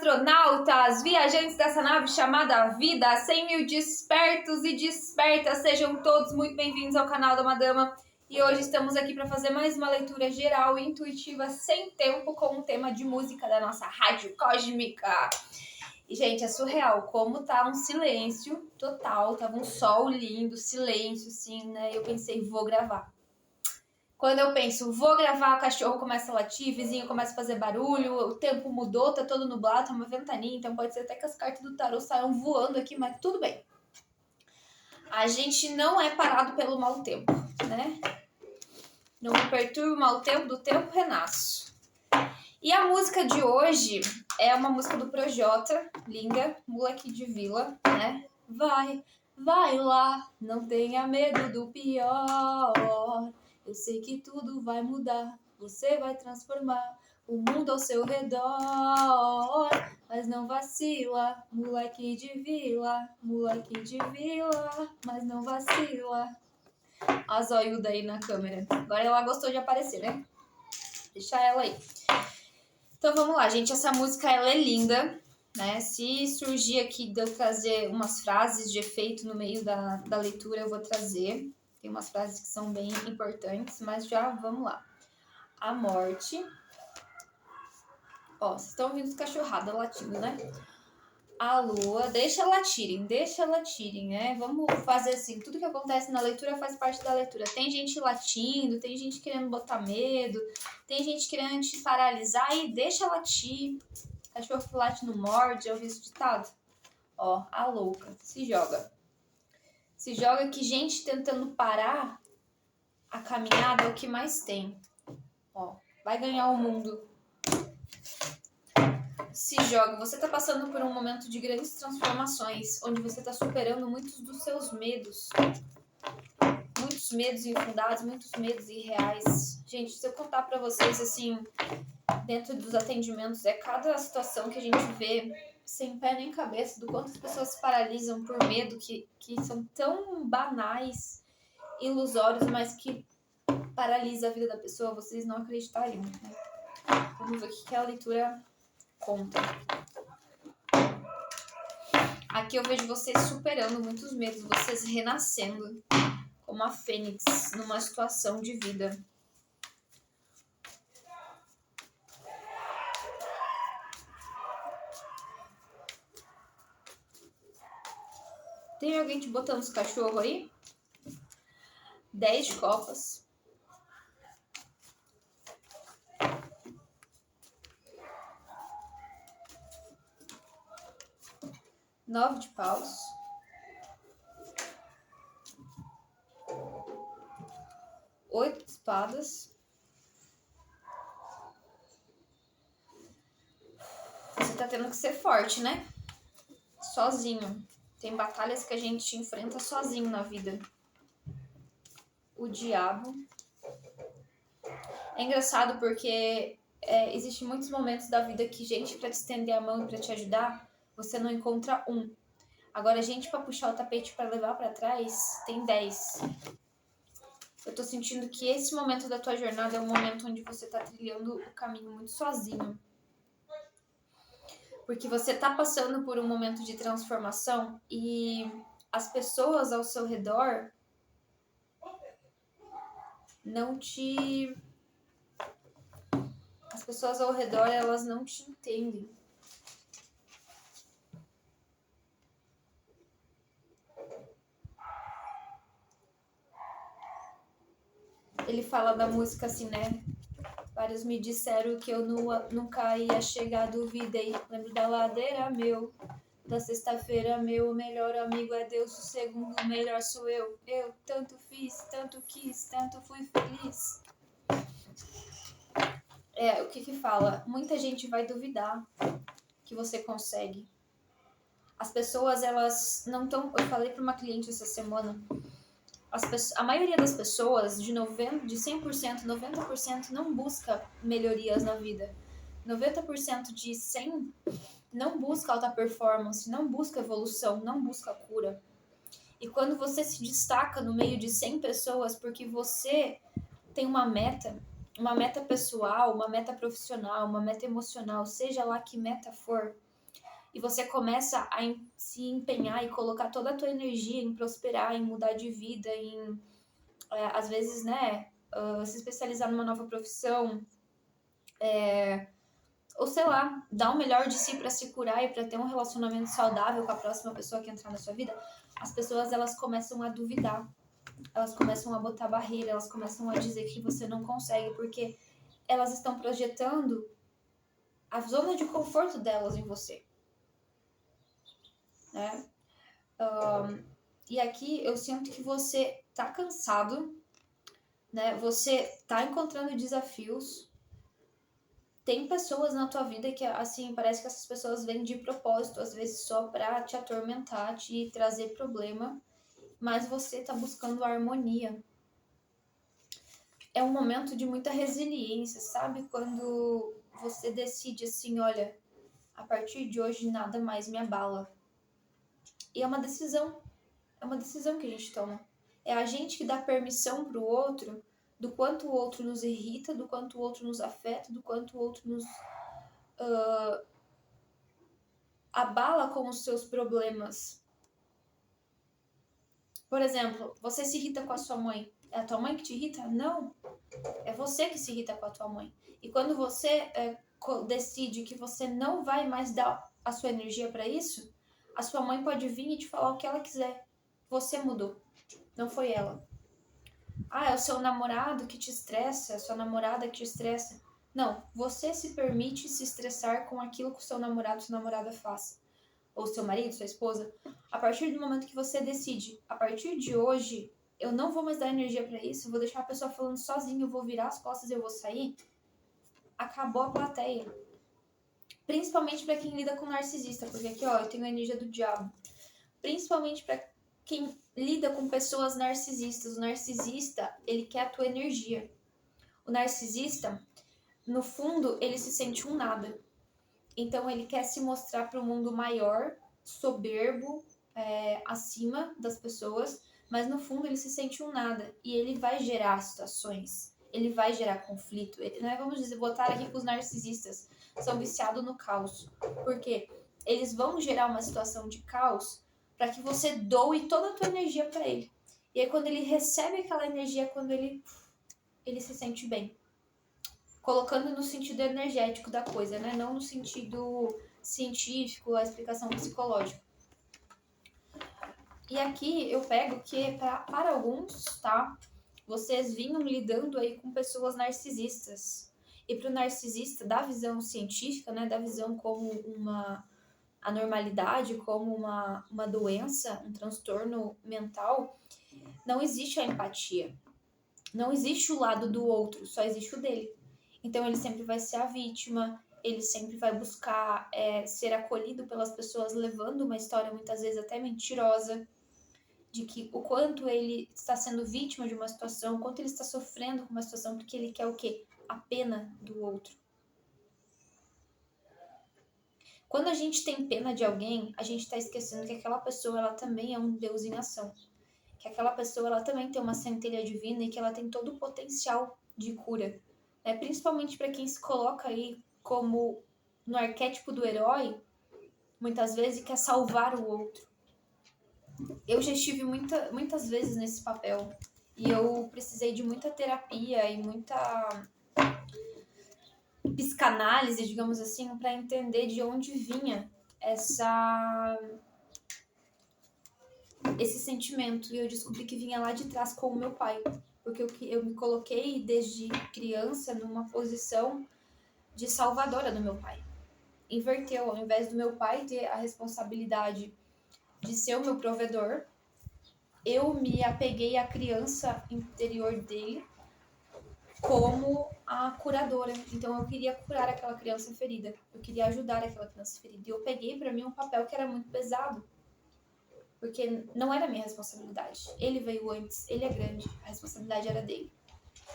astronautas, viajantes dessa nave chamada Vida, 100 mil despertos e despertas, sejam todos muito bem-vindos ao canal da Madama. E hoje estamos aqui para fazer mais uma leitura geral e intuitiva sem tempo com um tema de música da nossa rádio cósmica. E, gente, é surreal como tá um silêncio total, tava um sol lindo, silêncio, assim, né? Eu pensei, vou gravar. Quando eu penso, vou gravar, o cachorro começa a latir, o vizinho começa a fazer barulho, o tempo mudou, tá todo nublado, tá uma ventania, então pode ser até que as cartas do tarô saiam voando aqui, mas tudo bem. A gente não é parado pelo mau tempo, né? Não me perturbe o mau tempo, do tempo renasço. E a música de hoje é uma música do Projota, linda, moleque de vila, né? Vai lá, não tenha medo do pior. Eu sei que tudo vai mudar, você vai transformar o mundo ao seu redor. Mas não vacila, moleque de vila, mas não vacila. A zoiuda aí na câmera. Agora ela gostou de aparecer, né? Deixa ela aí. Então vamos lá, gente. Essa música ela é linda, né? Se surgir aqui de eu trazer umas frases de efeito no meio da leitura, eu vou trazer. Tem umas frases que são bem importantes, mas já vamos lá. A morte. Ó, vocês estão ouvindo os cachorradas latindo, né? A lua. Deixa latirem, né? Vamos fazer assim, tudo que acontece na leitura faz parte da leitura. Tem gente latindo, tem gente querendo botar medo, tem gente querendo te paralisar e deixa latir. Cachorro que late não morde, já ouviu esse ditado? Ó, a louca, se joga. Se joga que gente tentando parar a caminhada é o que mais tem. Ó, vai ganhar o mundo. Se joga. Você tá passando por um momento de grandes transformações, onde você tá superando muitos dos seus medos. Muitos medos infundados, muitos medos irreais. Gente, se eu contar pra vocês, assim, dentro dos atendimentos, é cada situação que a gente vê sem pé nem cabeça, do quanto as pessoas se paralisam por medo, que são tão banais, ilusórios, mas que paralisa a vida da pessoa, vocês não acreditariam, né? Vamos ver o que a leitura conta. Aqui eu vejo vocês superando muitos medos, vocês renascendo como a fênix numa situação de vida. Tem alguém te botando os cachorros aí? 10 de copas. 9 de paus. 8 de espadas. Você tá tendo que ser forte, né? Sozinho. Tem batalhas que a gente enfrenta sozinho na vida. O diabo. É engraçado porque existem muitos momentos da vida que gente pra te estender a mão e pra te ajudar, você não encontra um. Agora, gente pra puxar o tapete pra levar pra trás, tem 10. Eu tô sentindo que esse momento da tua jornada é um momento onde você tá trilhando o caminho muito sozinho. Porque você tá passando por um momento de transformação e as pessoas ao seu redor As pessoas ao redor, elas não te entendem. Ele fala da música assim, né? Vários me disseram que eu nunca ia chegar, duvidei. Lembro da ladeira, meu. Da sexta-feira, meu melhor amigo é Deus. O segundo melhor sou eu. Eu tanto fiz, tanto quis, tanto fui feliz. O que fala? Muita gente vai duvidar que você consegue. As pessoas, elas não estão... Eu falei para uma cliente essa semana... A maioria das pessoas, de 100%, 90% não busca melhorias na vida. 90% de 100 não busca alta performance, não busca evolução, não busca cura. E quando você se destaca no meio de 100 pessoas porque você tem uma meta pessoal, uma meta profissional, uma meta emocional, seja lá que meta for, e você começa a se empenhar e colocar toda a tua energia em prosperar, em mudar de vida, em, às vezes, né, se especializar numa nova profissão, ou sei lá, dar o melhor de si para se curar e para ter um relacionamento saudável com a próxima pessoa que entrar na sua vida, as pessoas elas começam a duvidar, elas começam a botar barreira, elas começam a dizer que você não consegue, porque elas estão projetando a zona de conforto delas em você, né? E aqui eu sinto que você tá cansado, né? Você tá encontrando desafios. Tem pessoas na tua vida que, assim, parece que essas pessoas vêm de propósito, às vezes só pra te atormentar, te trazer problema, mas você tá buscando harmonia. É um momento de muita resiliência, sabe? Quando você decide assim, olha, a partir de hoje nada mais me abala. E é uma decisão que a gente toma. É a gente que dá permissão pro outro do quanto o outro nos irrita, do quanto o outro nos afeta, do quanto o outro nos abala com os seus problemas. Por exemplo, você se irrita com a sua mãe. É a tua mãe que te irrita? Não. É você que se irrita com a tua mãe. E quando você decide que você não vai mais dar a sua energia para isso, a sua mãe pode vir e te falar o que ela quiser. Você mudou. Não foi ela. Ah, é o seu namorado que te estressa, é a sua namorada que te estressa. Não, você se permite se estressar com aquilo que o seu namorado, sua namorada faz. Ou seu marido, sua esposa. A partir do momento que você decide, a partir de hoje, eu não vou mais dar energia pra isso, eu vou deixar a pessoa falando sozinha, eu vou virar as costas e eu vou sair. Acabou a plateia. Principalmente pra quem lida com narcisista, porque aqui, ó, eu tenho a energia do diabo. Principalmente pra quem lida com pessoas narcisistas. O narcisista, ele quer a tua energia. O narcisista, no fundo, ele se sente um nada. Então, ele quer se mostrar para o mundo maior, soberbo, acima das pessoas, mas no fundo ele se sente um nada. E ele vai gerar situações, ele vai gerar conflito. Né? Vamos dizer, botar aqui que os narcisistas são viciados no caos. Porque eles vão gerar uma situação de caos para que você doe toda a tua energia para ele. E aí quando ele recebe aquela energia, quando ele se sente bem. Colocando no sentido energético da coisa, né? Não no sentido científico, a explicação psicológica. E aqui eu pego que para alguns, tá? Vocês vinham lidando aí com pessoas narcisistas. E para o narcisista, da visão científica, né? Da visão como uma anormalidade, como uma doença, um transtorno mental, não existe a empatia. Não existe o lado do outro, só existe o dele. Então ele sempre vai ser a vítima, ele sempre vai buscar ser acolhido pelas pessoas, levando uma história muitas vezes até mentirosa, de que o quanto ele está sendo vítima de uma situação, o quanto ele está sofrendo com uma situação, porque ele quer o quê? A pena do outro. Quando a gente tem pena de alguém, a gente está esquecendo que aquela pessoa ela também é um Deus em ação. Que aquela pessoa ela também tem uma centelha divina e que ela tem todo o potencial de cura. Né? Principalmente para quem se coloca aí como no arquétipo do herói, muitas vezes quer salvar o outro. Eu já estive muitas vezes nesse papel e eu precisei de muita terapia e muita psicanálise, digamos assim, para entender de onde vinha esse sentimento. E eu descobri que vinha lá de trás com o meu pai, porque eu me coloquei desde criança numa posição de salvadora do meu pai. Inverteu, ao invés do meu pai ter a responsabilidade de ser o meu provedor, eu me apeguei à criança interior dele como a curadora. Então eu queria curar aquela criança ferida, eu queria ajudar aquela criança ferida. E eu peguei para mim um papel que era muito pesado, porque não era minha responsabilidade. Ele veio antes, ele é grande, a responsabilidade era dele.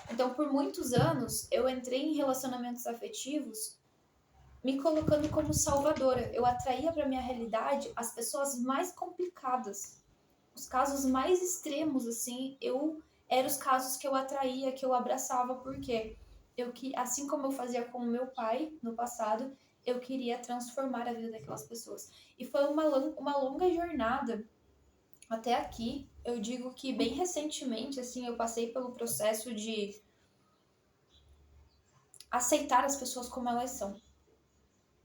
Então por muitos anos eu entrei em relacionamentos afetivos me colocando como salvadora. Eu atraía para minha realidade as pessoas mais complicadas, os casos mais extremos, assim, eram os casos que eu atraía, que eu abraçava, porque assim como eu fazia com o meu pai no passado, eu queria transformar a vida daquelas pessoas. E foi uma longa jornada até aqui. Eu digo que bem recentemente, assim, eu passei pelo processo de aceitar as pessoas como elas são.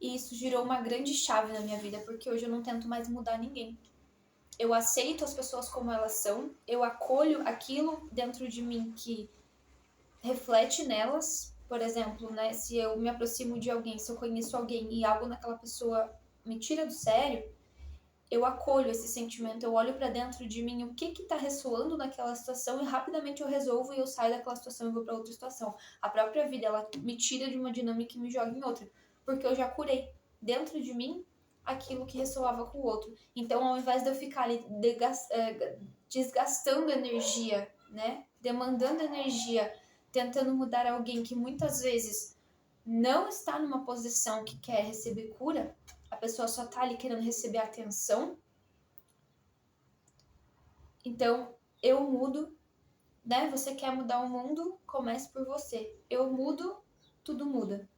E isso girou uma grande chave na minha vida, porque hoje eu não tento mais mudar ninguém. Eu aceito as pessoas como elas são, eu acolho aquilo dentro de mim que reflete nelas. Por exemplo, né, se eu me aproximo de alguém, se eu conheço alguém e algo naquela pessoa me tira do sério, eu acolho esse sentimento, eu olho para dentro de mim o que tá ressoando naquela situação e rapidamente eu resolvo e eu saio daquela situação e vou para outra situação. A própria vida, ela me tira de uma dinâmica e me joga em outra, porque eu já curei dentro de mim aquilo que ressoava com o outro. Então, ao invés de eu ficar ali desgastando energia, né, demandando energia, tentando mudar alguém que muitas vezes não está numa posição que quer receber cura, a pessoa só tá ali querendo receber atenção. Então, eu mudo, né? Você quer mudar o mundo, comece por você. Eu mudo, tudo muda.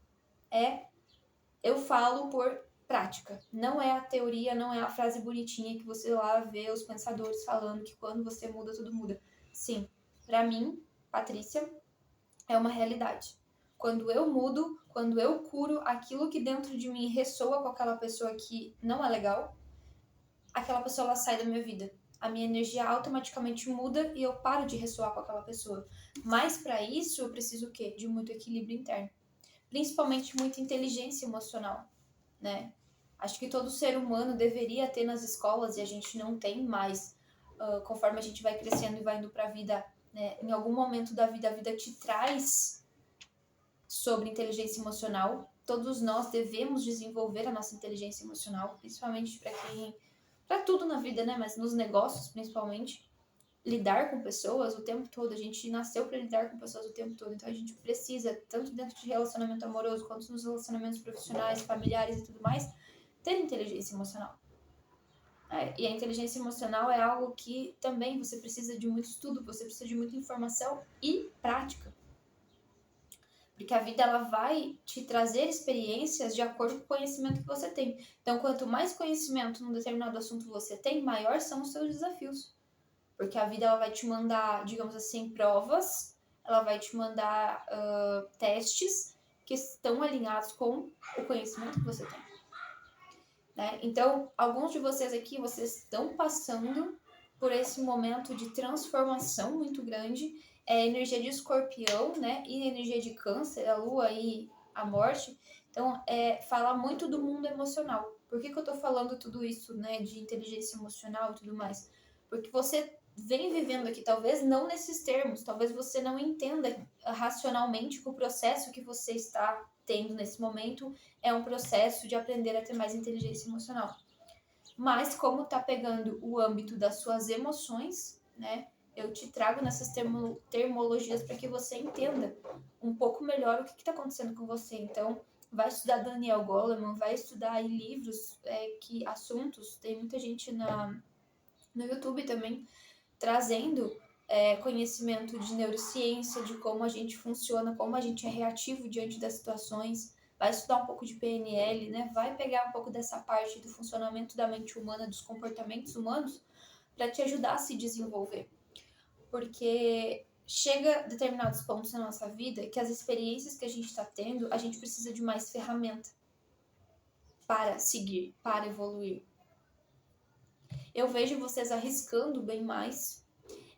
Eu falo por prática. Não é a teoria, não é a frase bonitinha que você lá vê os pensadores falando que quando você muda, tudo muda. Sim, para mim, Patrícia, é uma realidade. Quando eu mudo, quando eu curo aquilo que dentro de mim ressoa com aquela pessoa que não é legal, aquela pessoa ela sai da minha vida. A minha energia automaticamente muda e eu paro de ressoar com aquela pessoa. Mas para isso eu preciso o quê? De muito equilíbrio interno. Principalmente muita inteligência emocional, né? Acho que todo ser humano deveria ter nas escolas e a gente não tem mais. Conforme a gente vai crescendo e vai indo para a vida, né? Em algum momento da vida, a vida te traz sobre inteligência emocional. Todos nós devemos desenvolver a nossa inteligência emocional, principalmente para tudo na vida, né? Mas nos negócios, principalmente, lidar com pessoas o tempo todo. A gente nasceu para lidar com pessoas o tempo todo, então a gente precisa, tanto dentro de relacionamento amoroso quanto nos relacionamentos profissionais, familiares e tudo mais, ter inteligência emocional. E a inteligência emocional é algo que também você precisa de muito estudo, você precisa de muita informação e prática. Porque a vida ela vai te trazer experiências de acordo com o conhecimento que você tem. Então, quanto mais conhecimento num determinado assunto você tem, maior são os seus desafios. Porque a vida ela vai te mandar, digamos assim, provas, ela vai te mandar testes que estão alinhados com o conhecimento que você tem. Né? Então, alguns de vocês aqui, vocês estão passando por esse momento de transformação muito grande. É energia de escorpião, né? E energia de câncer, a lua e a morte. Então, fala muito do mundo emocional. Por que eu tô falando tudo isso, né? De inteligência emocional e tudo mais? Porque você vem vivendo aqui, talvez não nesses termos, talvez você não entenda racionalmente que o processo que você está tendo nesse momento é um processo de aprender a ter mais inteligência emocional. Mas como tá pegando o âmbito das suas emoções, né? Eu te trago nessas termologias para que você entenda um pouco melhor o que está acontecendo com você. Então, vai estudar Daniel Goleman, vai estudar aí livros, assuntos. Tem muita gente no YouTube também trazendo conhecimento de neurociência, de como a gente funciona, como a gente é reativo diante das situações. Vai estudar um pouco de PNL, né? Vai pegar um pouco dessa parte do funcionamento da mente humana, dos comportamentos humanos, para te ajudar a se desenvolver. Porque chega determinados pontos na nossa vida que as experiências que a gente está tendo, a gente precisa de mais ferramenta para seguir, para evoluir. Eu vejo vocês arriscando bem mais.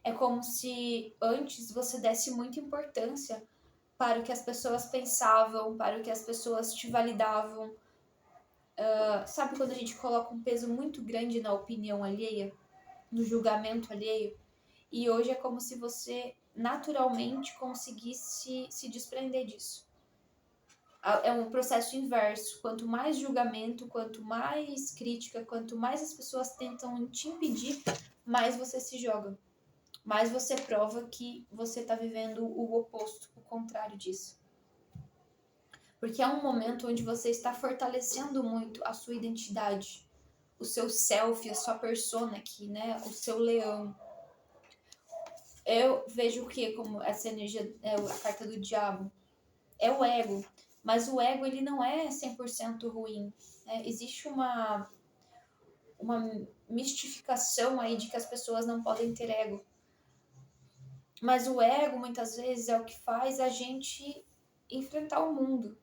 É como se antes você desse muita importância para o que as pessoas pensavam, para o que as pessoas te validavam. Sabe quando a gente coloca um peso muito grande na opinião alheia, no julgamento alheio? E hoje é como se você naturalmente conseguisse se desprender disso. É um processo inverso. Quanto mais julgamento, quanto mais crítica, quanto mais as pessoas tentam te impedir, mais você se joga. Mais você prova que você está vivendo o oposto, o contrário disso. Porque é um momento onde você está fortalecendo muito a sua identidade, o seu self, a sua persona aqui, né? O seu leão. Eu vejo o que como essa energia, a carta do diabo? É o ego. Mas o ego, ele não é 100% ruim, né? Existe uma mistificação aí de que as pessoas não podem ter ego. Mas o ego, muitas vezes, é o que faz a gente enfrentar o mundo.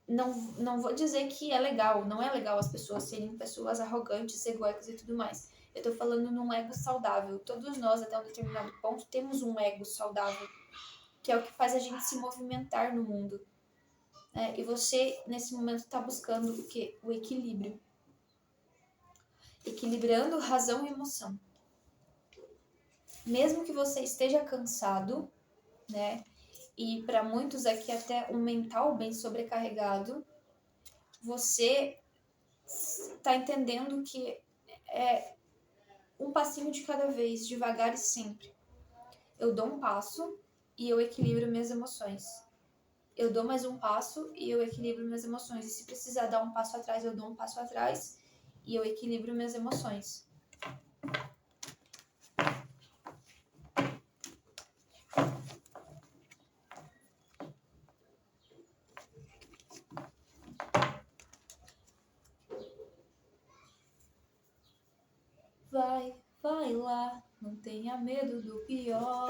Não vou dizer que é legal, não é legal as pessoas serem pessoas arrogantes, egóicas e tudo mais. Eu tô falando num ego saudável. Todos nós, até um determinado ponto, temos um ego saudável, que é o que faz a gente se movimentar no mundo. E você, nesse momento, tá buscando o quê? O equilíbrio. Equilibrando razão e emoção. Mesmo que você esteja cansado, né? E para muitos aqui até um mental bem sobrecarregado, você está entendendo que é um passinho de cada vez, devagar e sempre. Eu dou um passo e eu equilibro minhas emoções. Eu dou mais um passo e eu equilibro minhas emoções. E se precisar dar um passo atrás, eu dou um passo atrás e eu equilibro minhas emoções. Vai lá, não tenha medo do pior.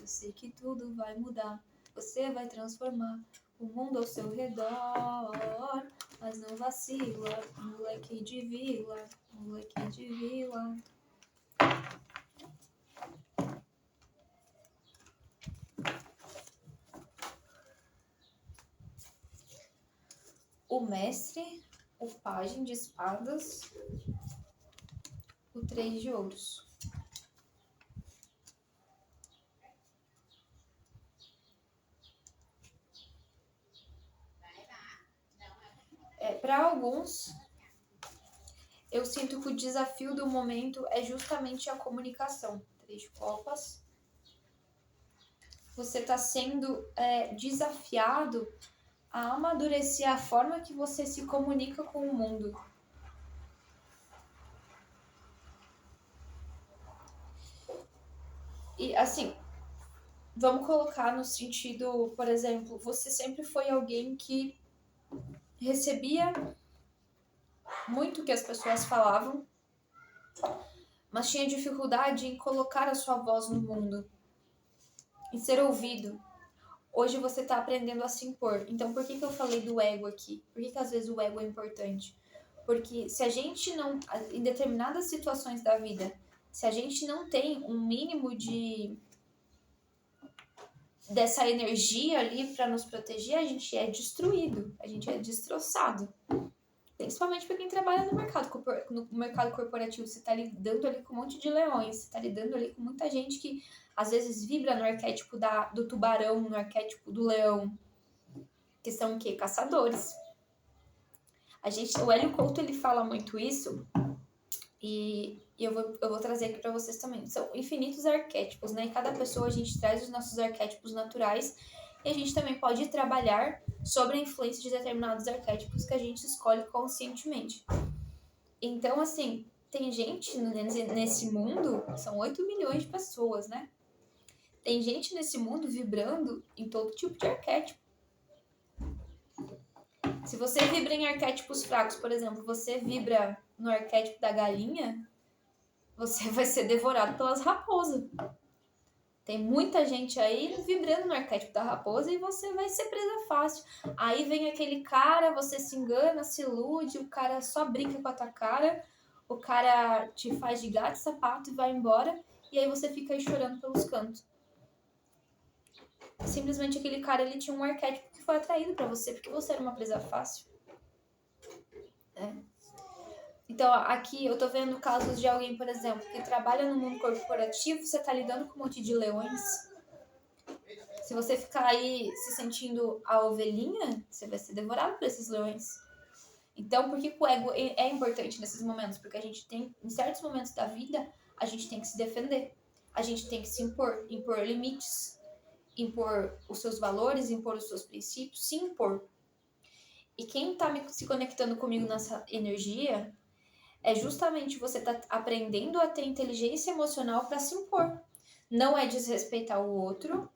Eu sei que tudo vai mudar, você vai transformar o mundo ao seu redor. Mas não vacila, moleque de vila, moleque de vila. O mestre, o pajem de espadas, o 3 de ouros. Para alguns, eu sinto que o desafio do momento é justamente a comunicação. 3 de copas. Você está sendo desafiado a amadurecer a forma que você se comunica com o mundo. E assim, vamos colocar no sentido, por exemplo, você sempre foi alguém que recebia muito o que as pessoas falavam, mas tinha dificuldade em colocar a sua voz no mundo, em ser ouvido. Hoje você está aprendendo a se impor. Então, por que eu falei do ego aqui? Por que às vezes o ego é importante? Porque se a gente não, em determinadas situações da vida, se a gente não tem um mínimo dessa energia ali para nos proteger, a gente é destruído, a gente é destroçado. Principalmente para quem trabalha no mercado corporativo. Você está lidando ali com um monte de leões, você está lidando ali com muita gente que às vezes vibra no arquétipo do tubarão, no arquétipo do leão, que são o quê? Caçadores. O Hélio Couto, ele fala muito isso, e eu vou trazer aqui para vocês também. São infinitos arquétipos, né? E cada pessoa a gente traz os nossos arquétipos naturais, e a gente também pode trabalhar sobre a influência de determinados arquétipos que a gente escolhe conscientemente. Então, assim, tem gente nesse mundo, são 8 milhões de pessoas, né? Tem gente nesse mundo vibrando em todo tipo de arquétipo. Se você vibra em arquétipos fracos, por exemplo, você vibra no arquétipo da galinha, você vai ser devorado pelas raposas. Tem muita gente aí vibrando no arquétipo da raposa e você vai ser presa fácil. Aí vem aquele cara, você se engana, se ilude, o cara só brinca com a tua cara, o cara te faz de gato e sapato e vai embora, e aí você fica aí chorando pelos cantos. Simplesmente aquele cara, ele tinha um arquétipo que foi atraído pra você, porque você era uma presa fácil. Então, aqui eu tô vendo casos de alguém, por exemplo, que trabalha no mundo corporativo, você tá lidando com um monte de leões. Se você ficar aí se sentindo a ovelhinha, você vai ser devorado por esses leões. Então, por que o ego é importante nesses momentos? Porque a gente tem, em certos momentos da vida, a gente tem que se defender. A gente tem que se impor limites, impor os seus valores, impor os seus princípios, se impor. E quem tá se conectando comigo nessa energia é justamente você tá aprendendo a ter inteligência emocional para se impor. Não é desrespeitar o outro,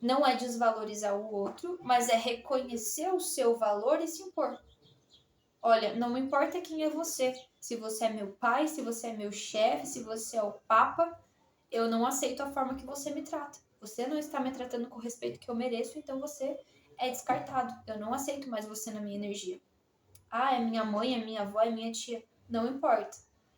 Não é desvalorizar o outro, mas é reconhecer o seu valor e se impor. Olha, não me importa quem é você. Se você é meu pai, se você é meu chefe, se você é o papa, eu não aceito a forma que você me trata. Você não está me tratando com o respeito que eu mereço, então você é descartado. Eu não aceito mais você na minha energia. Ah, é minha mãe, é minha avó, é minha tia. Não importa.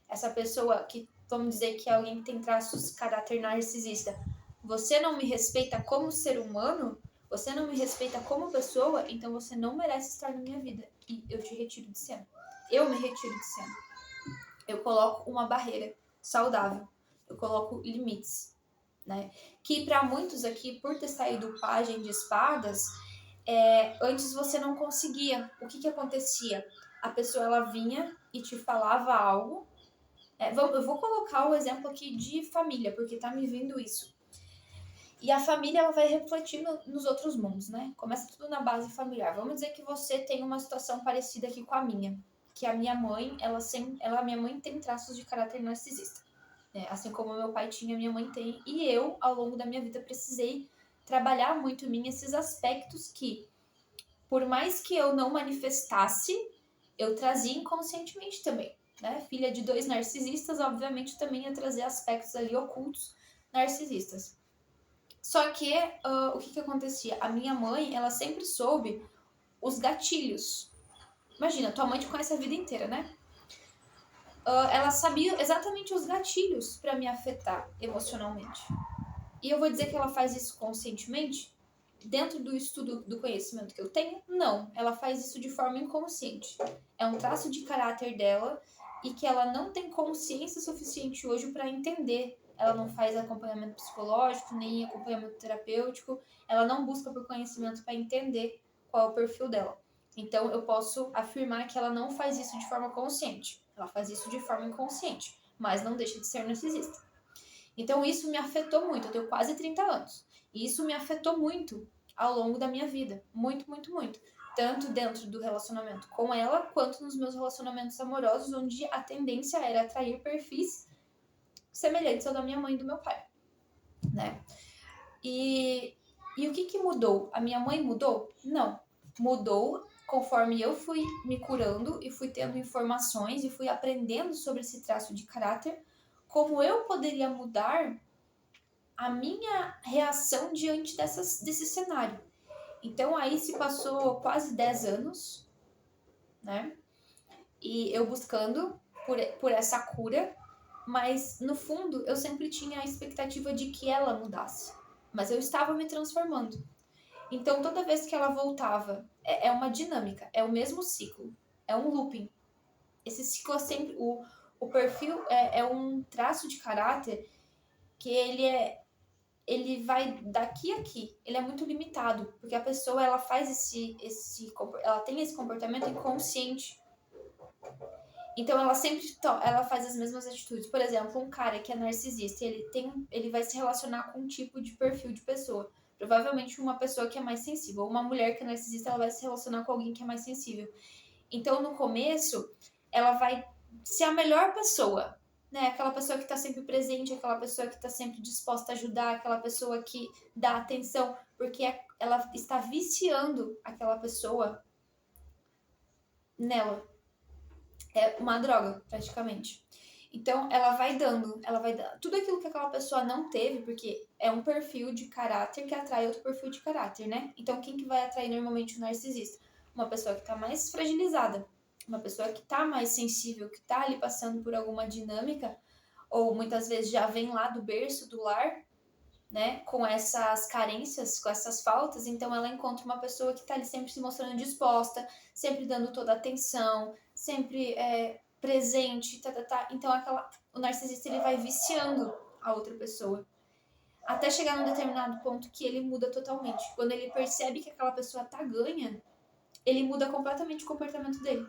Essa pessoa que, vamos dizer que é alguém que tem traços de caráter narcisista, você não me respeita como ser humano, você não me respeita como pessoa, então você não merece estar na minha vida. E eu te retiro de cena. Eu me retiro de cena. Eu coloco uma barreira saudável. Eu coloco limites, né? Que para muitos aqui, por ter saído Pajem de Espadas, antes você não conseguia. O que acontecia? A pessoa ela vinha e te falava algo. Eu vou colocar o exemplo aqui de família, porque tá me vindo isso. E a família ela vai refletir nos outros mundos, né? Começa tudo na base familiar. Vamos dizer que você tem uma situação parecida aqui com a minha, que a minha mãe, minha mãe tem traços de caráter narcisista, né? Assim como meu pai tinha, minha mãe tem, e eu, ao longo da minha vida, precisei trabalhar muito em mim esses aspectos que, por mais que eu não manifestasse, eu trazia inconscientemente também, né? Filha de 2 narcisistas, obviamente também ia trazer aspectos ali ocultos narcisistas. Só que o que acontecia? A minha mãe, ela sempre soube os gatilhos. Imagina, tua mãe te conhece a vida inteira, né? Ela sabia exatamente os gatilhos para me afetar emocionalmente. E eu vou dizer que ela faz isso conscientemente? Dentro do estudo do conhecimento que eu tenho, não. Ela faz isso de forma inconsciente. É um traço de caráter dela e que ela não tem consciência suficiente hoje para entender. Ela não faz acompanhamento psicológico, nem acompanhamento terapêutico. Ela não busca por conhecimento para entender qual é o perfil dela. Então, eu posso afirmar que ela não faz isso de forma consciente. Ela faz isso de forma inconsciente, mas não deixa de ser narcisista. Então, isso me afetou muito. Eu tenho quase 30 anos. E isso me afetou muito ao longo da minha vida. Muito, muito, muito. Tanto dentro do relacionamento com ela, quanto nos meus relacionamentos amorosos, onde a tendência era atrair perfis semelhantes ao da minha mãe e do meu pai, né? E o que mudou? A minha mãe mudou? Não. Mudou conforme eu fui me curando e fui tendo informações e fui aprendendo sobre esse traço de caráter, como eu poderia mudar a minha reação diante desse cenário. Então aí se passou quase 10 anos, né? E eu buscando por essa cura, mas no fundo eu sempre tinha a expectativa de que ela mudasse. Mas eu estava me transformando. Então toda vez que ela voltava, é uma dinâmica, é o mesmo ciclo, é um looping. Esse ciclo é sempre. O perfil é um traço de caráter que ele vai daqui a aqui. Ele é muito limitado, porque a pessoa ela faz ela tem esse comportamento inconsciente. Então ela sempre ela faz as mesmas atitudes. Por exemplo, um cara que é narcisista, ele vai se relacionar com um tipo de perfil de pessoa. Provavelmente uma pessoa que é mais sensível. Uma mulher que é narcisista, ela vai se relacionar com alguém que é mais sensível. Então no começo, ela vai ser a melhor pessoa, né? Aquela pessoa que está sempre presente, aquela pessoa que está sempre disposta a ajudar, aquela pessoa que dá atenção, porque ela está viciando aquela pessoa nela. É uma droga, praticamente. Então, ela vai dando tudo aquilo que aquela pessoa não teve, porque é um perfil de caráter que atrai outro perfil de caráter, né? Então, quem que vai atrair normalmente o narcisista? Uma pessoa que está mais fragilizada, uma pessoa que está mais sensível, que está ali passando por alguma dinâmica, ou muitas vezes já vem lá do berço do lar, né, com essas carências, com essas faltas, então ela encontra uma pessoa que está ali sempre se mostrando disposta, sempre dando toda a atenção, sempre presente, Então o narcisista ele vai viciando a outra pessoa, até chegar num determinado ponto que ele muda totalmente. Quando ele percebe que aquela pessoa tá ganha, ele muda completamente o comportamento dele.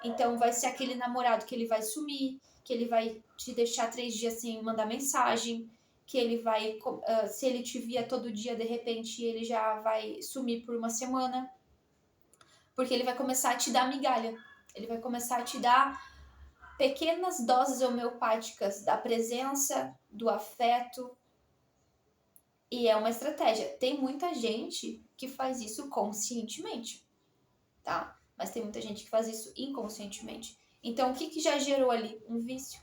Então vai ser aquele namorado que ele vai sumir, que ele vai te deixar 3 dias sem mandar mensagem, que ele vai, se ele te via todo dia, de repente ele já vai sumir por uma semana, porque ele vai começar a te dar migalha, ele vai começar a te dar pequenas doses homeopáticas da presença, do afeto, E é uma estratégia. Tem muita gente que faz isso conscientemente, tá? Mas tem muita gente que faz isso inconscientemente. Então, o que já gerou ali? Um vício.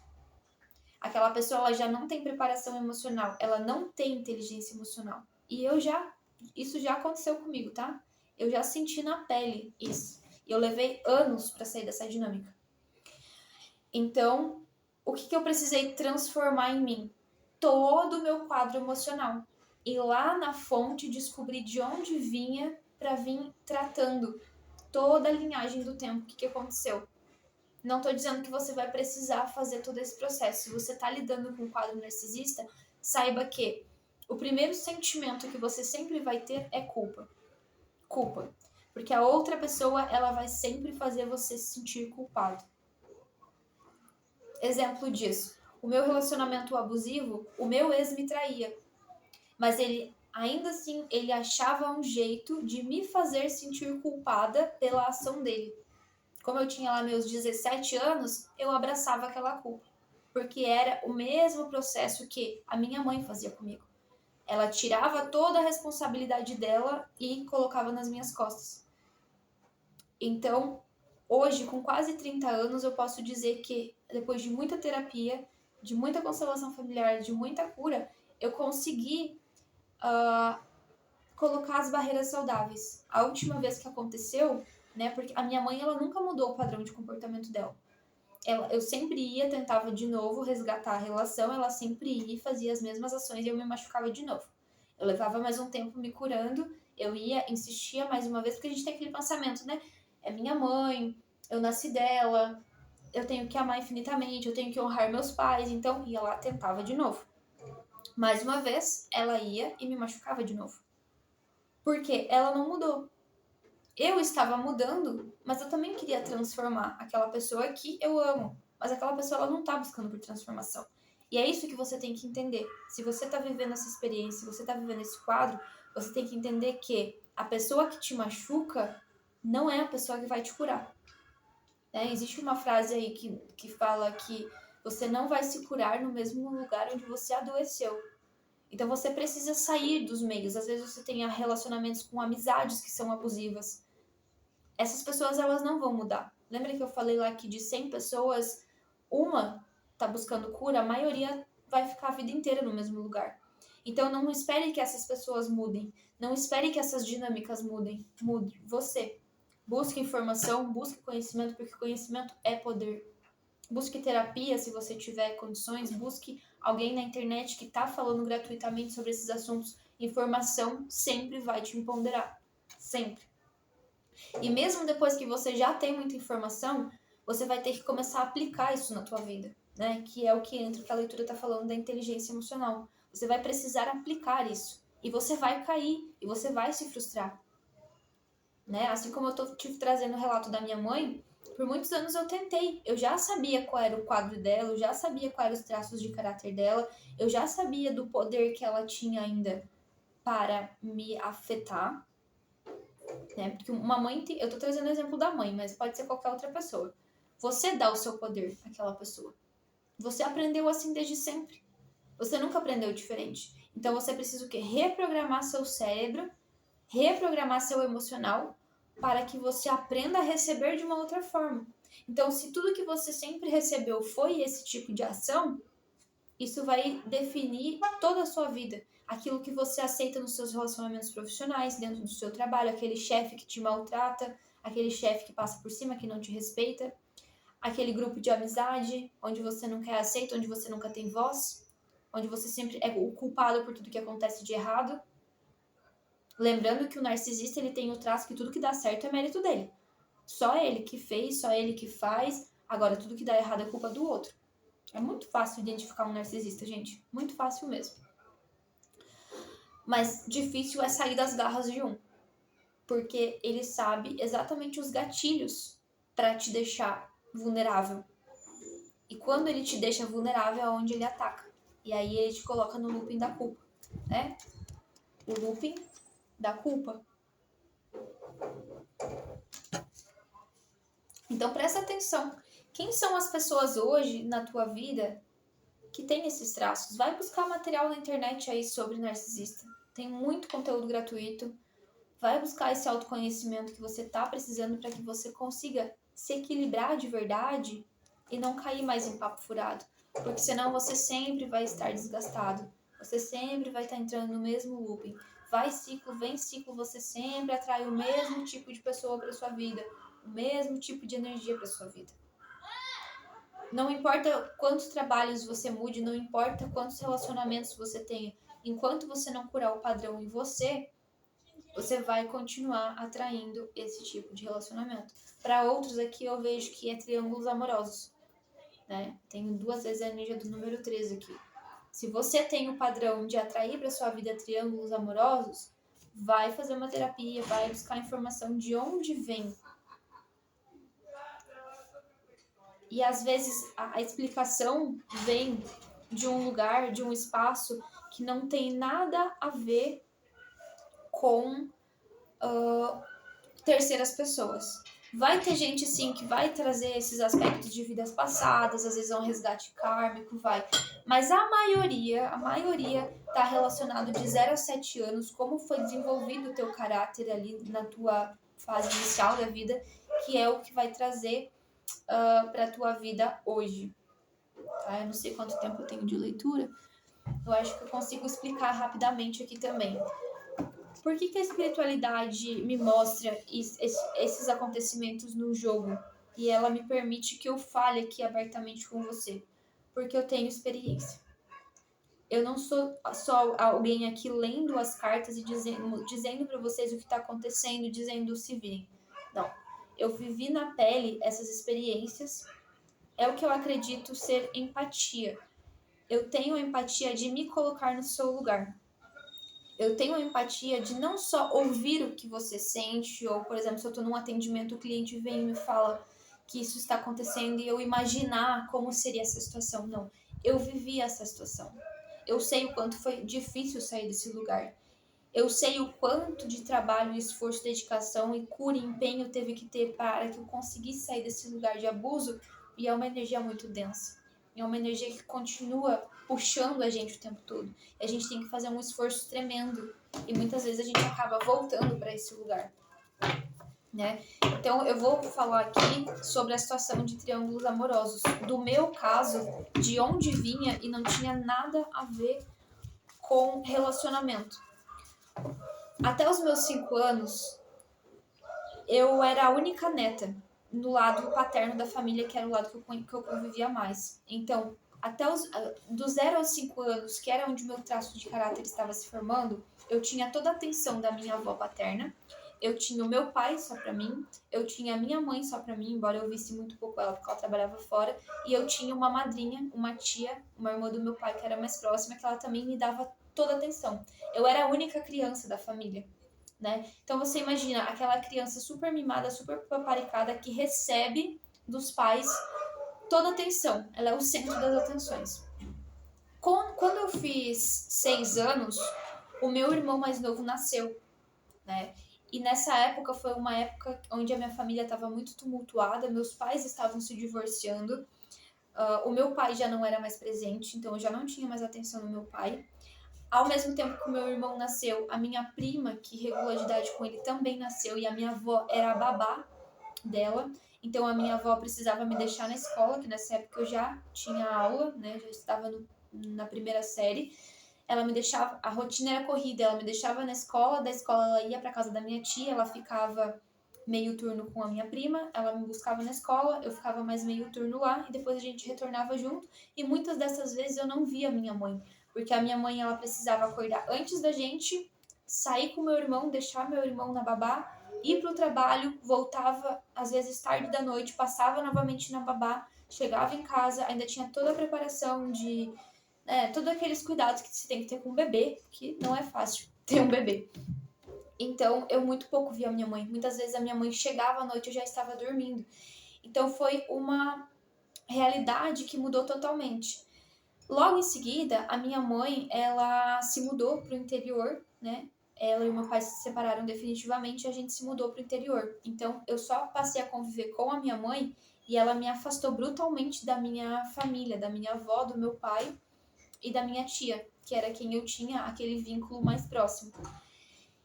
Aquela pessoa, ela já não tem preparação emocional, ela não tem inteligência emocional. E isso já aconteceu comigo, tá? Eu já senti na pele isso. E eu levei anos para sair dessa dinâmica. Então, o que eu precisei transformar em mim? Todo o meu quadro emocional. E lá na fonte descobrir de onde vinha para vir tratando toda a linhagem do tempo. O que aconteceu? Não tô dizendo que você vai precisar fazer todo esse processo. Se você tá lidando com um quadro narcisista, saiba que o primeiro sentimento que você sempre vai ter é culpa. Culpa. Porque a outra pessoa, ela vai sempre fazer você se sentir culpado. Exemplo disso. O meu relacionamento abusivo, o meu ex me traía. Mas ele, ainda assim, ele achava um jeito de me fazer sentir culpada pela ação dele. Como eu tinha lá meus 17 anos, eu abraçava aquela culpa. Porque era o mesmo processo que a minha mãe fazia comigo. Ela tirava toda a responsabilidade dela e colocava nas minhas costas. Então, hoje, com quase 30 anos, eu posso dizer que, depois de muita terapia, de muita constelação familiar, de muita cura, eu consegui colocar as barreiras saudáveis. A última vez que aconteceu, né, porque a minha mãe, ela nunca mudou o padrão de comportamento dela. Eu sempre ia, tentava de novo resgatar a relação, ela sempre ia e fazia as mesmas ações e eu me machucava de novo. Eu levava mais um tempo me curando, eu ia, insistia mais uma vez, porque a gente tem aquele pensamento, né? É minha mãe, eu nasci dela, eu tenho que amar infinitamente, eu tenho que honrar meus pais, então ia lá, tentava de novo. Mais uma vez, ela ia e me machucava de novo. Porque ela não mudou. Eu estava mudando, mas eu também queria transformar aquela pessoa que eu amo. Mas aquela pessoa, ela não está buscando por transformação. E é isso que você tem que entender. Se você está vivendo essa experiência, se você está vivendo esse quadro, você tem que entender que a pessoa que te machuca não é a pessoa que vai te curar. Né? Existe uma frase aí que fala que você não vai se curar no mesmo lugar onde você adoeceu. Então você precisa sair dos meios. Às vezes você tem relacionamentos com amizades que são abusivas. Essas pessoas, elas não vão mudar. Lembra que eu falei lá que de 100 pessoas, uma tá buscando cura, a maioria vai ficar a vida inteira no mesmo lugar. Então não espere que essas pessoas mudem. Não espere que essas dinâmicas mudem. Mude você. Busque informação, busque conhecimento, porque conhecimento é poder. Busque terapia se você tiver condições, busque alguém na internet que está falando gratuitamente sobre esses assuntos. Informação sempre vai te empoderar. Sempre. E mesmo depois que você já tem muita informação, você vai ter que começar a aplicar isso na tua vida, né? Que é o que entra, que a leitura está falando da inteligência emocional. Você vai precisar aplicar isso. E você vai cair, e você vai se frustrar. Né? Assim como eu tô te trazendo o relato da minha mãe, por muitos anos eu tentei. Eu já sabia qual era o quadro dela, eu já sabia quais eram os traços de caráter dela, eu já sabia do poder que ela tinha ainda para me afetar. Né? Porque uma mãe tem... Eu tô trazendo o exemplo da mãe, mas pode ser qualquer outra pessoa. Você dá o seu poder àquela pessoa. Você aprendeu assim desde sempre. Você nunca aprendeu diferente. Então você precisa o quê? Reprogramar seu cérebro, reprogramar seu emocional para que você aprenda a receber de uma outra forma. Então, se tudo que você sempre recebeu foi esse tipo de ação, isso vai definir toda a sua vida. Aquilo que você aceita nos seus relacionamentos profissionais, dentro do seu trabalho, aquele chefe que te maltrata, aquele chefe que passa por cima, que não te respeita, aquele grupo de amizade onde você nunca é aceito, onde você nunca tem voz, onde você sempre é o culpado por tudo que acontece de errado. Lembrando que o narcisista, ele tem o traço que tudo que dá certo é mérito dele. Só ele que fez, só ele que faz. Agora, tudo que dá errado é culpa do outro. É muito fácil identificar um narcisista, gente. Muito fácil mesmo. Mas difícil é sair das garras de um. Porque ele sabe exatamente os gatilhos para te deixar vulnerável. E quando ele te deixa vulnerável é onde ele ataca. E aí ele te coloca no looping da culpa, né? O looping da culpa. Então presta atenção. Quem são as pessoas hoje na tua vida que tem esses traços. Vai buscar material na internet aí sobre narcisista. Tem muito conteúdo gratuito. Vai buscar esse autoconhecimento que você tá precisando para que você consiga se equilibrar de verdade e não cair mais em papo furado. Porque senão você sempre vai estar desgastado. Você sempre vai estar entrando no mesmo looping. Vai ciclo, vem ciclo, você sempre atrai o mesmo tipo de pessoa para sua vida, o mesmo tipo de energia para sua vida. Não importa quantos trabalhos você mude, não importa quantos relacionamentos você tenha, enquanto você não curar o padrão em você, você vai continuar atraindo esse tipo de relacionamento. Para outros aqui eu vejo que é triângulos amorosos, né? Tenho 2 vezes a energia do número 13 aqui. Se você tem o padrão de atrair para sua vida triângulos amorosos, vai fazer uma terapia, vai buscar informação de onde vem. E às vezes a explicação vem de um lugar, de um espaço que não tem nada a ver com terceiras pessoas. Vai ter gente sim que vai trazer esses aspectos de vidas passadas, às vezes é um resgate kármico, vai. Mas a maioria tá relacionado de 0 a 7 anos, como foi desenvolvido o teu caráter ali na tua fase inicial da vida, que é o que vai trazer para a tua vida hoje. Tá? Eu não sei quanto tempo eu tenho de leitura, eu acho que eu consigo explicar rapidamente aqui também. Por que a espiritualidade me mostra esses acontecimentos no jogo e ela me permite que eu fale aqui abertamente com você? Porque eu tenho experiência. Eu não sou só alguém aqui lendo as cartas e dizendo para vocês o que está acontecendo, dizendo se virem. Não. Eu vivi na pele essas experiências. É o que eu acredito ser empatia. Eu tenho a empatia de me colocar no seu lugar. Eu tenho a empatia de não só ouvir o que você sente, ou, por exemplo, se eu estou num atendimento, o cliente vem e me fala que isso está acontecendo e eu imaginar como seria essa situação. Não, eu vivi essa situação. Eu sei o quanto foi difícil sair desse lugar. Eu sei o quanto de trabalho, esforço, dedicação e cura e empenho teve que ter para que eu conseguisse sair desse lugar de abuso, e é uma energia muito densa. É uma energia que continua puxando a gente o tempo todo. E a gente tem que fazer um esforço tremendo. E muitas vezes a gente acaba voltando para esse lugar. Né? Então eu vou falar aqui sobre a situação de triângulos amorosos. Do meu caso, de onde vinha e não tinha nada a ver com relacionamento. Até os meus 5 anos, eu era a única neta no lado paterno da família, que era o lado que eu convivia mais. Então, do 0 aos 5 anos, que era onde meu traço de caráter estava se formando, eu tinha toda a atenção da minha avó paterna, eu tinha o meu pai só pra mim, eu tinha a minha mãe só pra mim, embora eu visse muito pouco ela, porque ela trabalhava fora, e eu tinha uma madrinha, uma tia, uma irmã do meu pai que era mais próxima, que ela também me dava toda a atenção. Eu era a única criança da família. Né? Então você imagina aquela criança super mimada, super paparicada, que recebe dos pais toda a atenção. Ela é o centro das atenções. Quando eu fiz 6 anos, o meu irmão mais novo nasceu, né? E nessa época foi uma época onde a minha família estava muito tumultuada, meus pais estavam se divorciando, o meu pai já não era mais presente, então eu já não tinha mais atenção no meu pai. Ao mesmo tempo que o meu irmão nasceu, a minha prima, que regula de idade com ele, também nasceu, e a minha avó era a babá dela. Então a minha avó precisava me deixar na escola, que nessa época eu já tinha aula, né? Já estava na primeira série. Ela me deixava, a rotina era corrida, ela me deixava na escola, da escola ela ia para casa da minha tia, ela ficava meio turno com a minha prima, ela me buscava na escola, eu ficava mais meio turno lá, e depois a gente retornava junto, e muitas dessas vezes eu não via a minha mãe, porque a minha mãe, ela precisava acordar antes da gente, sair com meu irmão, deixar meu irmão na babá, ir pro trabalho, voltava às vezes tarde da noite, passava novamente na babá, chegava em casa, ainda tinha toda a preparação de todos aqueles cuidados que se tem que ter com um bebê, que não é fácil ter um bebê. Então eu muito pouco via a minha mãe, muitas vezes a minha mãe chegava à noite e eu já estava dormindo. Então foi uma realidade que mudou totalmente. Logo em seguida, a minha mãe, ela se mudou para o interior, né? Ela e o meu pai se separaram definitivamente e a gente se mudou para o interior. Então, eu só passei a conviver com a minha mãe e ela me afastou brutalmente da minha família, da minha avó, do meu pai, e da minha tia, que era quem eu tinha aquele vínculo mais próximo.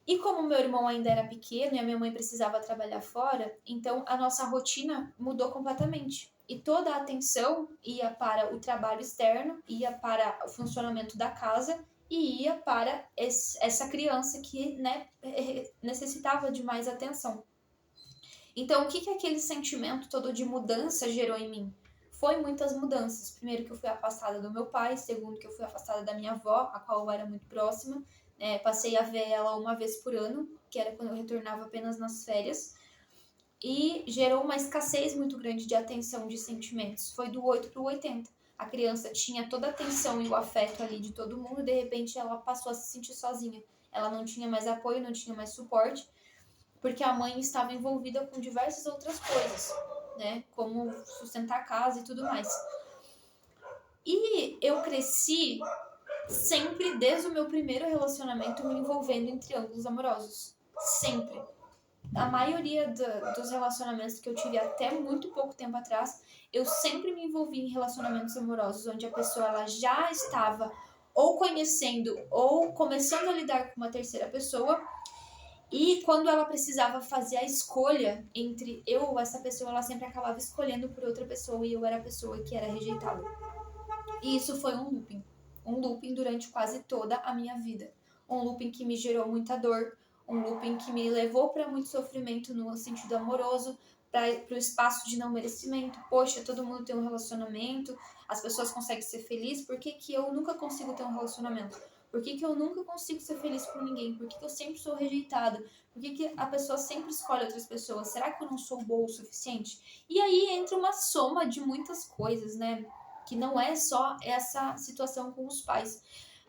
E como meu irmão ainda era pequeno e a minha mãe precisava trabalhar fora, então a nossa rotina mudou completamente. E toda a atenção ia para o trabalho externo, ia para o funcionamento da casa e ia para essa criança que, né, necessitava de mais atenção. Então, o que aquele sentimento todo de mudança gerou em mim? Foi muitas mudanças. Primeiro, que eu fui afastada do meu pai. Segundo, que eu fui afastada da minha avó, a qual eu era muito próxima. Passei a ver ela uma vez por ano, que era quando eu retornava apenas nas férias. E gerou uma escassez muito grande de atenção, de sentimentos. Foi do 8 para o 80. A criança tinha toda a atenção e o afeto ali de todo mundo, e de repente ela passou a se sentir sozinha. Ela não tinha mais apoio, não tinha mais suporte, porque a mãe estava envolvida com diversas outras coisas, né? Como sustentar a casa e tudo mais. E eu cresci sempre, desde o meu primeiro relacionamento, me envolvendo em triângulos amorosos. Sempre. A maioria dos relacionamentos que eu tive até muito pouco tempo atrás, eu sempre me envolvi em relacionamentos amorosos, onde a pessoa ela já estava ou conhecendo ou começando a lidar com uma terceira pessoa. E quando ela precisava fazer a escolha entre eu ou essa pessoa, ela sempre acabava escolhendo por outra pessoa e eu era a pessoa que era rejeitada. E isso foi um looping durante quase toda a minha vida. Um looping que me gerou muita dor, um looping que me levou para muito sofrimento no sentido amoroso, para o espaço de não merecimento. Poxa, todo mundo tem um relacionamento, as pessoas conseguem ser felizes, por que eu nunca consigo ter um relacionamento? Por que eu nunca consigo ser feliz com ninguém? Por que eu sempre sou rejeitada? Por que a pessoa sempre escolhe outras pessoas? Será que eu não sou boa o suficiente? E aí entra uma soma de muitas coisas, né? Que não é só essa situação com os pais.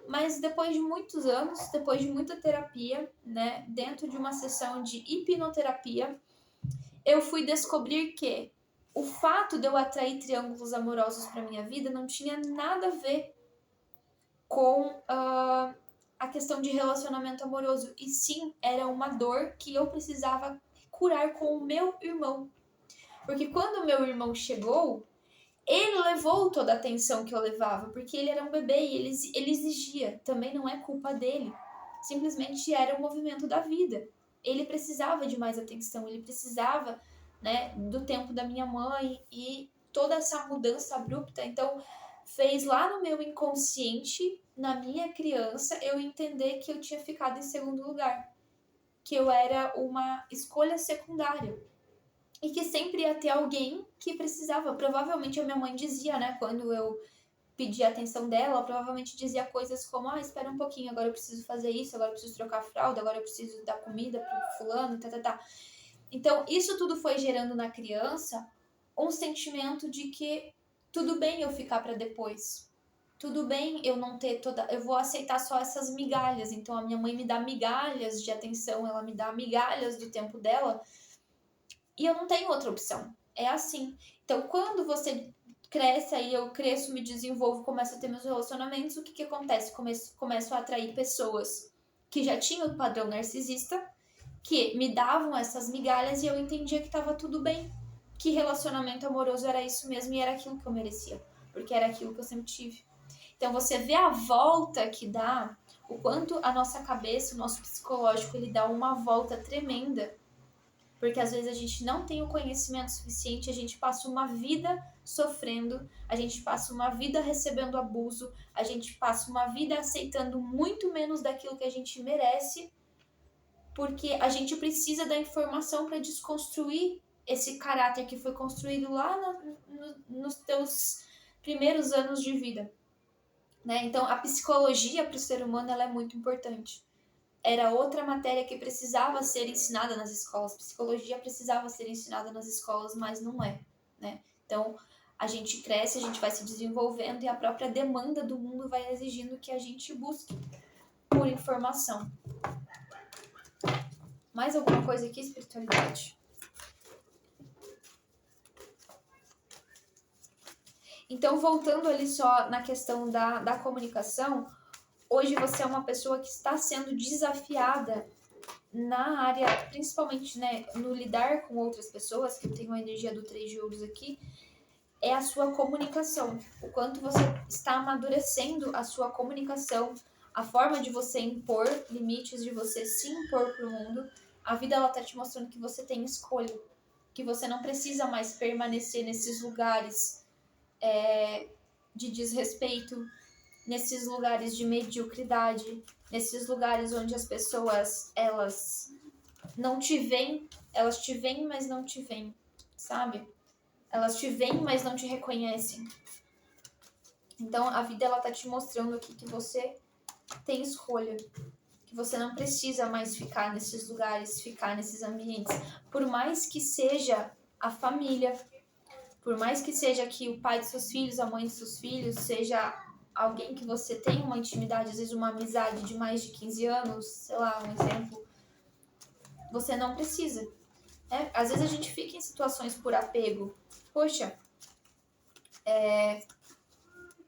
Mas depois de muitos anos, depois de muita terapia, né? Dentro de uma sessão de hipnoterapia, eu fui descobrir que o fato de eu atrair triângulos amorosos para minha vida não tinha nada a ver com a questão de relacionamento amoroso, e sim, era uma dor que eu precisava curar com o meu irmão. Porque quando o meu irmão chegou, ele levou toda a atenção que eu levava, porque ele era um bebê e ele exigia. Também não é culpa dele, simplesmente era o movimento da vida. Ele precisava de mais atenção, ele precisava, né, do tempo da minha mãe e toda essa mudança abrupta. Então, fez lá no meu inconsciente, na minha criança, eu entender que eu tinha ficado em segundo lugar, que eu era uma escolha secundária e que sempre ia ter alguém que precisava. Provavelmente a minha mãe dizia, né, quando eu pedia a atenção dela, ela provavelmente dizia coisas como: espera um pouquinho, agora eu preciso fazer isso, agora eu preciso trocar a fralda, agora eu preciso dar comida pro fulano, tá. Então, isso tudo foi gerando na criança um sentimento de que tudo bem eu ficar para depois. Tudo bem eu não ter eu vou aceitar só essas migalhas. Então a minha mãe me dá migalhas de atenção, ela me dá migalhas do tempo dela, e eu não tenho outra opção. É assim. Então quando você cresce, aí eu cresço, me desenvolvo, começo a ter meus relacionamentos, o que acontece? Começo a atrair pessoas que já tinham o padrão narcisista, que me davam essas migalhas e eu entendia que estava tudo bem, que relacionamento amoroso era isso mesmo e era aquilo que eu merecia, porque era aquilo que eu sempre tive. Então você vê a volta que dá, o quanto a nossa cabeça, o nosso psicológico, ele dá uma volta tremenda, porque às vezes a gente não tem o conhecimento suficiente, a gente passa uma vida sofrendo, a gente passa uma vida recebendo abuso, a gente passa uma vida aceitando muito menos daquilo que a gente merece, porque a gente precisa da informação para desconstruir esse caráter que foi construído lá nos teus primeiros anos de vida, né? Então, a psicologia para o ser humano ela é muito importante. Era outra matéria que precisava ser ensinada nas escolas. Psicologia precisava ser ensinada nas escolas, mas não é, né? Então, a gente cresce, a gente vai se desenvolvendo e a própria demanda do mundo vai exigindo que a gente busque por informação. Mais alguma coisa aqui, espiritualidade? Então, voltando ali só na questão da comunicação, hoje você é uma pessoa que está sendo desafiada na área, principalmente, né, no lidar com outras pessoas, que eu tenho a energia do 3 de ouros aqui, é a sua comunicação. O quanto você está amadurecendo a sua comunicação, a forma de você impor limites, de você se impor para o mundo. A vida, ela tá te mostrando que você tem escolha, que você não precisa mais permanecer nesses lugares de desrespeito, nesses lugares de mediocridade, nesses lugares onde as pessoas, elas não te veem, elas te veem, mas não te veem, sabe? Elas te veem, mas não te reconhecem. Então, a vida, ela tá te mostrando aqui que você tem escolha, que você não precisa mais ficar nesses lugares, ficar nesses ambientes. Por mais que seja a família, por mais que seja que o pai de seus filhos, a mãe de seus filhos, seja alguém que você tem uma intimidade, às vezes uma amizade de mais de 15 anos, sei lá, um exemplo, você não precisa. Às vezes a gente fica em situações por apego. Poxa,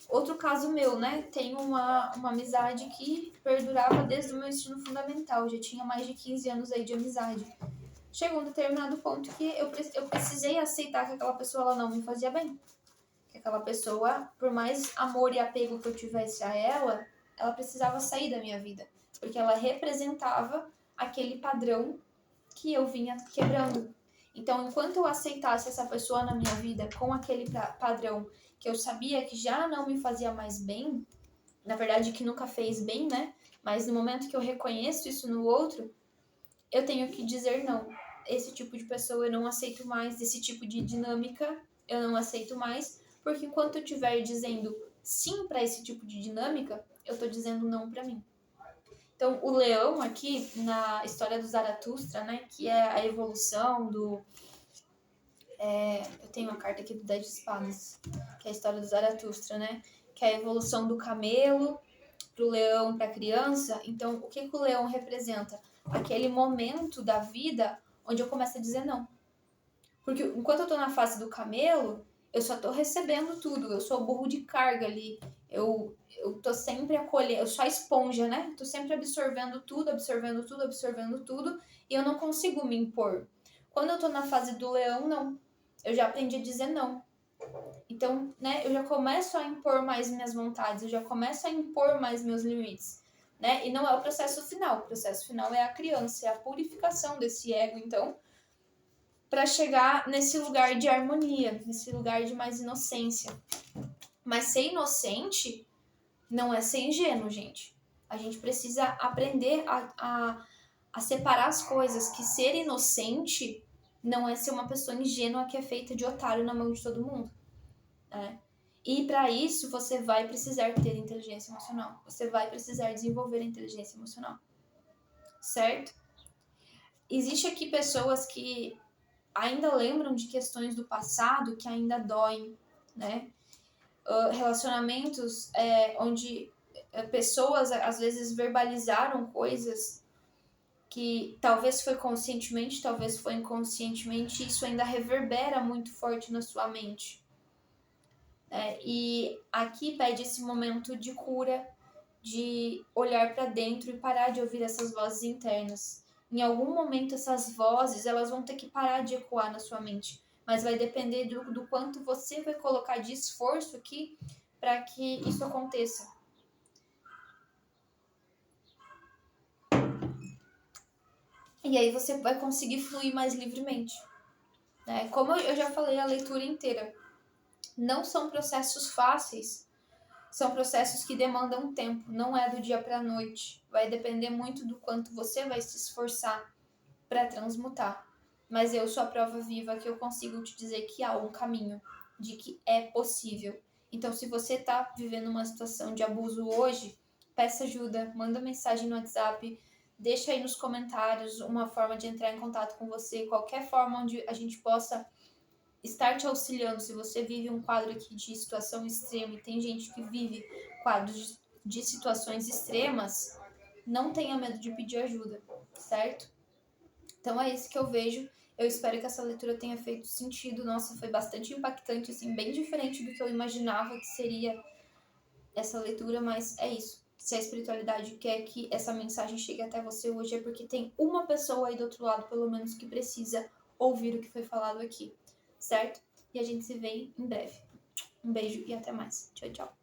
outro caso meu, né? Tenho uma amizade que perdurava desde o meu ensino fundamental. Já tinha mais de 15 anos aí de amizade. Chegou um determinado ponto que eu precisei aceitar que aquela pessoa, ela não me fazia bem. Que aquela pessoa, por mais amor e apego que eu tivesse a ela precisava sair da minha vida. Porque ela representava aquele padrão que eu vinha quebrando. Então, enquanto eu aceitasse essa pessoa na minha vida com aquele padrão que eu sabia que já não me fazia mais bem, na verdade que nunca fez bem, né? Mas no momento que eu reconheço isso no outro, eu tenho que dizer não. Esse tipo de pessoa eu não aceito mais, esse tipo de dinâmica eu não aceito mais, porque enquanto eu estiver dizendo sim para esse tipo de dinâmica, eu tô dizendo não para mim. Então, o leão aqui, na história do Zaratustra, né, que é a evolução do... eu tenho uma carta aqui do 10 de Espadas, que é a história do Zaratustra, né, que é a evolução do camelo pro leão, pra criança. Então, o que o leão representa? Aquele momento da vida onde eu começo a dizer não. Porque enquanto eu tô na fase do camelo, eu só tô recebendo tudo, eu sou o burro de carga ali, eu tô sempre acolhendo, eu sou a esponja, né? Tô sempre absorvendo tudo, absorvendo tudo, absorvendo tudo, e eu não consigo me impor. Quando eu tô na fase do leão, não. Eu já aprendi a dizer não. Então, né, eu já começo a impor mais minhas vontades, eu já começo a impor mais meus limites, né? E não é o processo final é a criança, é a purificação desse ego, então, para chegar nesse lugar de harmonia, nesse lugar de mais inocência. Mas ser inocente não é ser ingênuo, gente. A gente precisa aprender a separar as coisas, que ser inocente não é ser uma pessoa ingênua que é feita de otário na mão de todo mundo, né? E para isso você vai precisar ter inteligência emocional. Você vai precisar desenvolver a inteligência emocional, certo? Existe aqui pessoas que ainda lembram de questões do passado que ainda doem, né? Relacionamentos onde pessoas às vezes verbalizaram coisas que talvez foi conscientemente, talvez foi inconscientemente, e isso ainda reverbera muito forte na sua mente. E aqui pede esse momento de cura, de olhar para dentro e parar de ouvir essas vozes internas. Em algum momento essas vozes, elas vão ter que parar de ecoar na sua mente, mas vai depender do quanto você vai colocar de esforço aqui para que isso aconteça. E aí você vai conseguir fluir mais livremente, né? Como eu já falei a leitura inteira, não são processos fáceis, são processos que demandam tempo, não é do dia para a noite. Vai depender muito do quanto você vai se esforçar para transmutar. Mas eu sou a prova viva que eu consigo te dizer que há um caminho, de que é possível. Então, se você está vivendo uma situação de abuso hoje, peça ajuda, manda mensagem no WhatsApp, deixa aí nos comentários uma forma de entrar em contato com você, qualquer forma onde a gente possa estar te auxiliando. Se você vive um quadro aqui de situação extrema e tem gente que vive quadros de situações extremas, não tenha medo de pedir ajuda, certo? Então é isso que eu vejo. Eu espero que essa leitura tenha feito sentido. Nossa, foi bastante impactante, assim, bem diferente do que eu imaginava que seria essa leitura, mas é isso. Se a espiritualidade quer que essa mensagem chegue até você hoje, é porque tem uma pessoa aí do outro lado, pelo menos, que precisa ouvir o que foi falado aqui, certo? E a gente se vê em breve. Um beijo e até mais. Tchau, tchau.